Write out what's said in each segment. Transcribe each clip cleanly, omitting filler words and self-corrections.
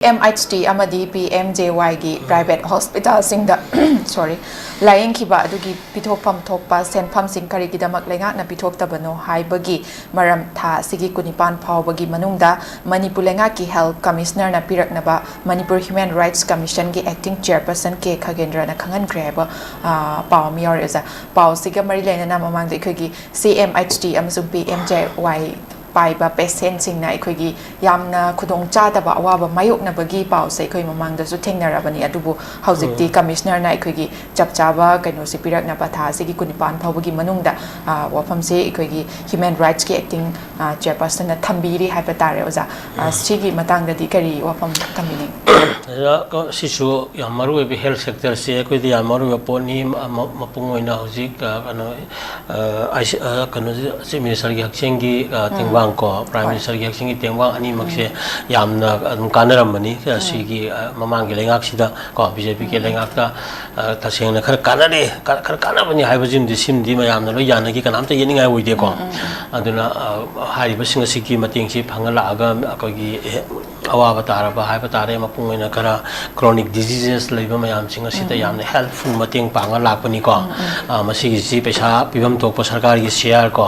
MHT amadi PMJY gi private hospital singda sorry laying kiba adugi pithopam thokpa senpham singkari gidamak lenga na pithoktabano haibagi maram tha sigi kunipan phawbagi manungda manipur lenga ki health commissioner na piraknaba manipur human rights commission gi acting chairperson 𝐀𝐍𝐀𝐋 na khangan greba paw miyor eza paw siga mari lena na mamang de khogi CMHT amasung PMJY Paiba patient sing na ikhoi yamna khudong cha da ba wa ba mayok na bagi paw se ikhoi mamang da su thengna rabani adubu haujikti commissioner na ikhoi chap chaba kaino si pirak na patha se gi kunipan phawgi manung da wafam se ikhoi human rights ki acting chairperson na thambiri haiba tare oza sigi matang da di kari wafam kamini ko sisu yamaru be health sector se ikhoi di yamaru po ni mapung oina hojik kano kano se minister gi hakchengi ko prime minister gi hakchengi tengwang ani makse yamna kanaram mani sigi mamang gi lengak sida ko BJP ke lengak ta taseng na khar kanare khar kana bani haibajim di sim di mayamna lo yana gi kanam ta yeningai oide ko aduna hari basing sigi mating si phangala aga ko gi awa batara ba hai batare mapung oina kara chronic diseases leiba mayam singa sita yamna helpful mating panga lakpani ko masigi si pesa pibam tokpa sarkar gi share ko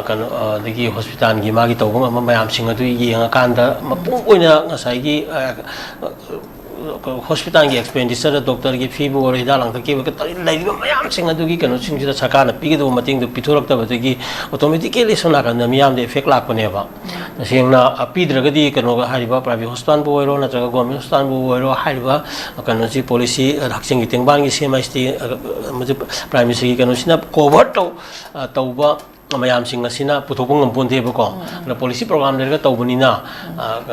kan dagi hospital gi magi tawbang ama mayam singa du yenga kanda mapung oina ngasai gi hospital gi expenditure doctor gi fee bu ori dalang ta ki ba ta leiba mayam singa du gi kanu sing sida sarkar na pigi du mating du pithorak ta ba gi automatically sona kan miyam de effect lakpane ba singna apidra kano hariba private hospital bu oiro na jaga government hospital bu oiro hariba kano si policy hakching gi tengbang gi CMHT prime minister gi kano sina cover tauba mayam singa sina puthopung ampon de ko na policy program lerga tawbunina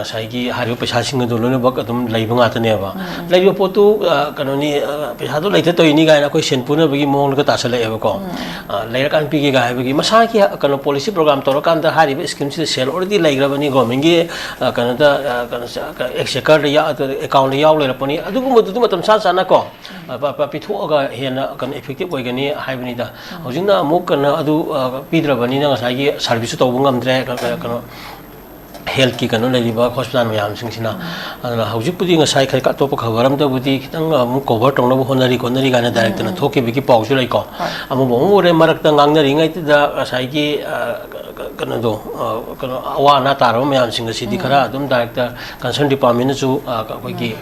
sai gi hariba pesa singa do lone bak adum leiba nga tane ba leiba potu kano ni pesa do leite to ini ga na koi senpuna bagi mong ga tasale e ko leira kan pi gi ga bagi masa ki kano policy program to kan da hariba scheme si sel already leigra bani government gi kano da kano exchequer ya account ya le rapani adu bu du matam sa sa na ko pa pithu ga hena kan effective oi gani haibani da hojina muk kana adu Bani na ngasai service to bungam dre kano health ki kano leiba hospital mayam singsina hauji pudi ngasai khai ka to pa khabaram da budi kitang mu cover tong na honari ga na direct na thoke bi ki pau ju lai ko amu bo re marak ta ngang na ri ngai da ngasai ki kano do kano awa na taro mayam sing si di khara adum director concern department chu koi ki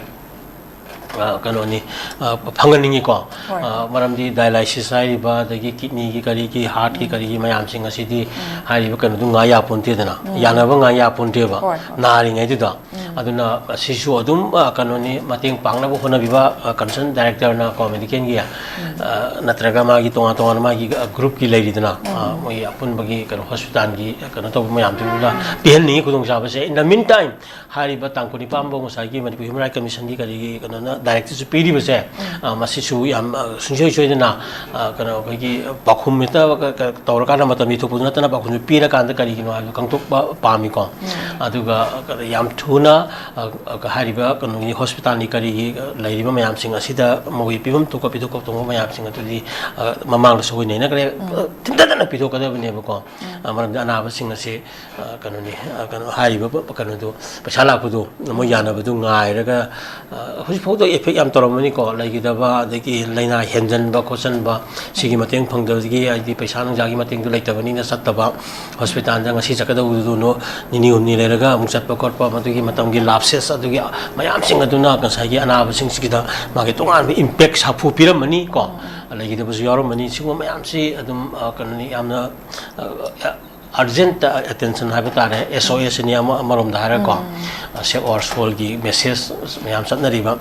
kano ni phanganingi ko maramdi dialysis hai ba dagi kidney ki kari ki heart ki kari ki mayam singa sidi hari ba kano du nga ya ponte dana yana ba nga ya ponte ba nari ngai da aduna sisu adum kano ni mating pangna bo hona biba concern director na communication gi natraga ma gi tonga tonga ma gi group ki leiri dana moi apun bagi kano hospital gi kano to mayam tu la pen ni kudong sa ba se in the meantime hari ba tangkuni pambo ngasai gi manipur human rights commission gi kari kano na director su pidi base masisu yam sunjoi choi na kana bagi bakhum meta tawra kana matam mi thupuna tana bakhum pira kan da kari gino kangtok pami ko aduga yam thuna hariba kanu ni hospital ni kari lairiba mayam singa sida moi pibam to ko pido ko to mayam singa to di mamang so ni na kare tinda na pido ka da ne ko amaram ana ba singa se kanu ni kanu hariba kanu do pasala pudo mo yana budu ngai raga hoji photo effect yam toromani ko laigidaba dagi laina henjan ba khosan ba sigi mateng phangdagi ai paisa nang jagi mateng du laitabani na sattaba hospital jang si chakada udu no nini umni leraga amusat pa korpa matugi matamgi lapses adugi mayam sing aduna kan sagi anaba sing sigida magi tongan impact sapu piramani ko laigidaba su yoromani singo mayam si adum kanani amna urgent attention habitare SOS ni amarom dahara ko se or sol gi message mayam satnariba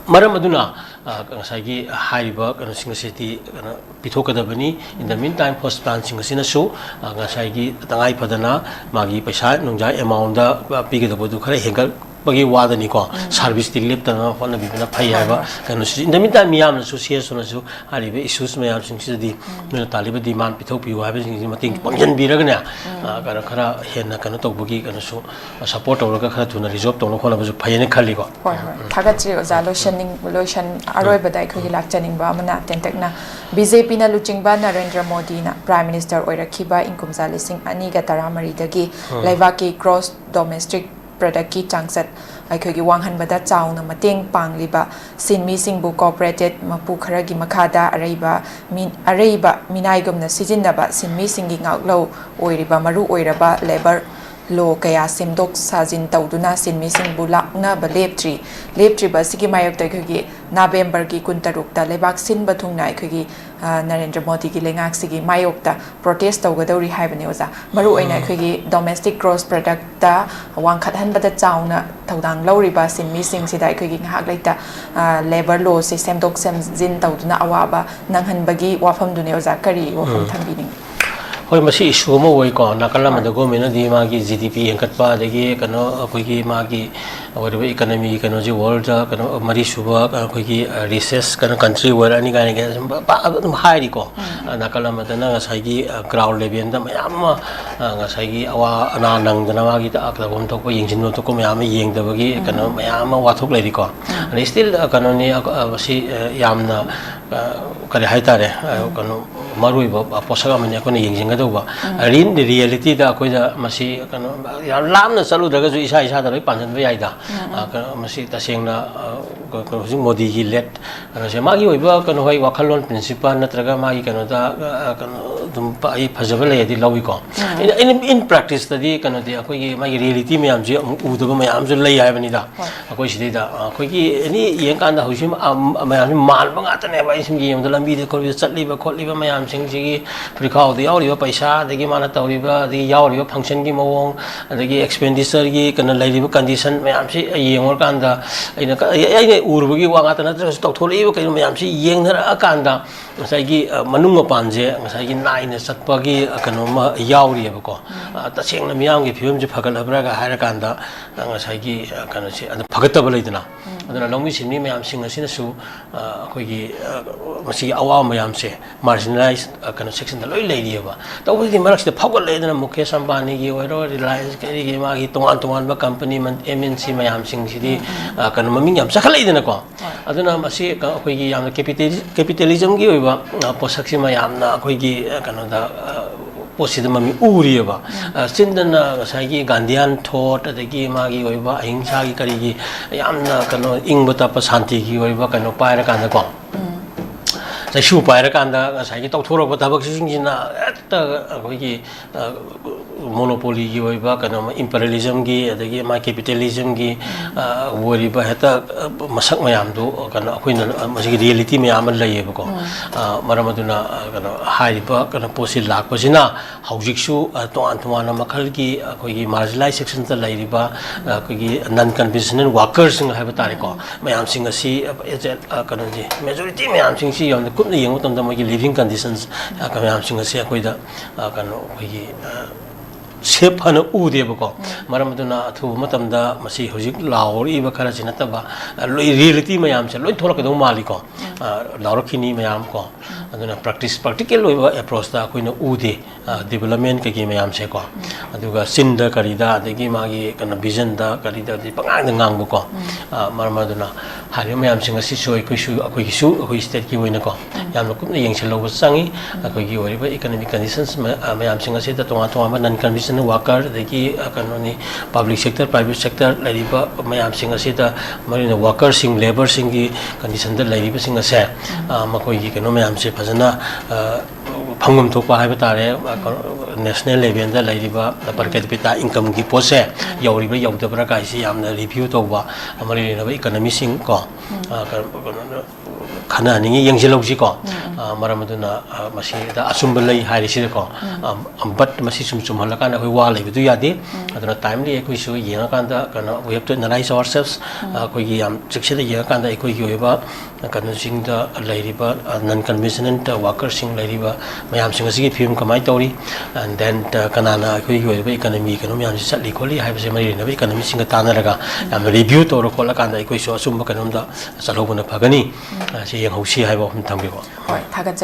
maram aduna ngasai hariba kana singasi kana pitokadabani in the meantime hospital singasina su ngasai gi tangai padana magi paisa nungja amount da pigadabu du khare hengal bagi wadani ko service dilip tana hona bibina phai haba kana in the meantime miyam su cs na su hariba issues mayam singsi di no taliba demand pithok pi haba sing mating pangjan biragna kana khara henna kana tokbugi kana su support awraga khara thuna resolve tawna khona basu phai ne khali ko hoi thagachi oza lotion aroi badai khoi lakchaning ba mana tentakna BJP na luchingba Narendra Modi na Prime Minister oirakhiba inkumza lising ani ga taramari dagi laibaki gross domestic product ki changsat aikhoi gi wanghanbada chauna mateng pangliba sinmi singbu cooperated mapu khara gi makhada areiba minaigumna sijinaba sinmi singi ngaklo oiriba maru oiraba labor lo kaya semdok sajin tauduna sinmi singbu lakna ba leptri ba sigi mayok ta khogi November ki kuntarukta lebak sin bathungna khogi Narendra Modi ki lengak sigi mayok ta protest tawgadori haibani oza maru oina khogi domestic gross product ta wangkhat hanbada chauna thaudang lawriba sinmi sing sida khogi ngahak laita labor law se semdok semjin tauduna awaba nanghanbagi wafam dune oza kari wafam thambining hoi masi issue mo woi ko nakala ma dago mena di ma gi GDP engkat pa dagi kano akoi gi ma gi awari economy kano ji world kano mari suba akoi gi recess kano country where ani ga ni ba high ri ko nakala ma dana nga sai gi ground level da mayam ma nga sai gi awa ana nang dana ma gi ta akla bom thok ko yingjin no to ko mayam yeng da bagi kano mayam ma wathok lai ri ko ani still kano ni masi yamna kare hai tare kano marui ba posaka manya ko ni yingjin rin the reality da koi da masi kano ya lam na salu daga ju isa da loi panjan ba yai da masi ta seng na ko Modi gi let se ma gi oi ba kano hoi wakhalon principal natraga ma gi kano da kano dum pa ai phajabal ya di lawi ko in practice da di kano di koi gi ma gi reality me am ji u da ma am ju lai hai bani da koi si da koi gi ni yeng kan da hosim ma am mal ba nga ta ne ba isim gi yem da lambi de ko chatli ba khotli ba ma am sing ji gi prikhaw di yauri ba paisa dagi mana tauriba dagi yauriba function gi mawong dagi expenditure gi kana lairiba condition mayam si yengor kanda aina urbugi wanga tana toktholi ba kai mayam si yengnara kanda ngasai gi manung panje ngasai gi naina satpa gi kana ma yauri ba ko tasengna miyam gi phim ji phagalabra ga haira kanda ngasai gi kana si phagataba leidana aduna longmi simni mayam sing asina su khoi gi masi awa mayam se marginalized kana section da loi leiriba tawdi marak se phagol leidana Mukesh Ambani gi oiro Reliance gi ma gi tongan ba company man MNC mayam sing sidi kana maming yam sakaleidana ko aduna masi khoi gi yam capitalism gi oiba posak si mayam na khoi gi kana da posidam mi uriba sindana sagi Gandhian thought adagi ma gi oiba ahimsa gi kari gi yamna kana ingbata pa shanti gi oiba kana paira kanda ko sai shu paira kanda sai gi tawthoro ba tabak sing jina ta khoi gi monopoly gi oiba kana imperialism gi adagi ma capitalism gi wori ba heta masak mayam do kana akoina masi reality mayam laiye ko maramaduna kana hai ba kana posil lak pasina haujik su to makal gi akoi gi marginalized section ta lai ba akoi gi non conventional workers sing ha ba tare ko mayam sing asi kana ji majority mayam sing si yom kun yeng utam da gi living conditions ka mayam sing asi akoi da kana akoi gi shape hana ude ba ko maramaduna thu matam da masi hojik lauri ba khara chinata ba reality mayam se loi thorak do mali ko laurkhini mayam ko aduna practical loiba approach da koina ude development ke gi mayam se ko aduga sinda karida adegi magi kana vision da karida di pangang da ngang ko maramaduna hari mayam singa si soi akoi su state ki hoina ko yam ko yeng se lo sangi akoi gi ori ba economic conditions mayam singa se da tonga ba non conventional worker degi kanoni public sector private sector lariba mayam singa se da marina worker sing labor sing gi condition da lariba singa se makoi gi kano mayam se phajana phangum thokpa haiba tare national level da lariba per capita income gi pose yauriba yaudabra kai si yamna review toba amari na economy sing ko khana ningi yengjiloji ko maramaduna masi da asumba lai hairi si ko but masi sum halaka na hoi wa lai du yadi aduna timely ekoi su yenga kanda kana we have to analyze ourselves koi gi am chiksida yenga kanda ekoi gi oiba kana sing da lairiba non conventional worker sing lairiba mayam sing asi gi film kamai tori and then kana na ekoi gi oiba economy kana mayam si satli kholi haiba se mari na economy sing ta na raga am review to ro khola kanda ekoi su asumba kana da salobuna phagani si yang hausi haiba hum thambi ko hoi thagat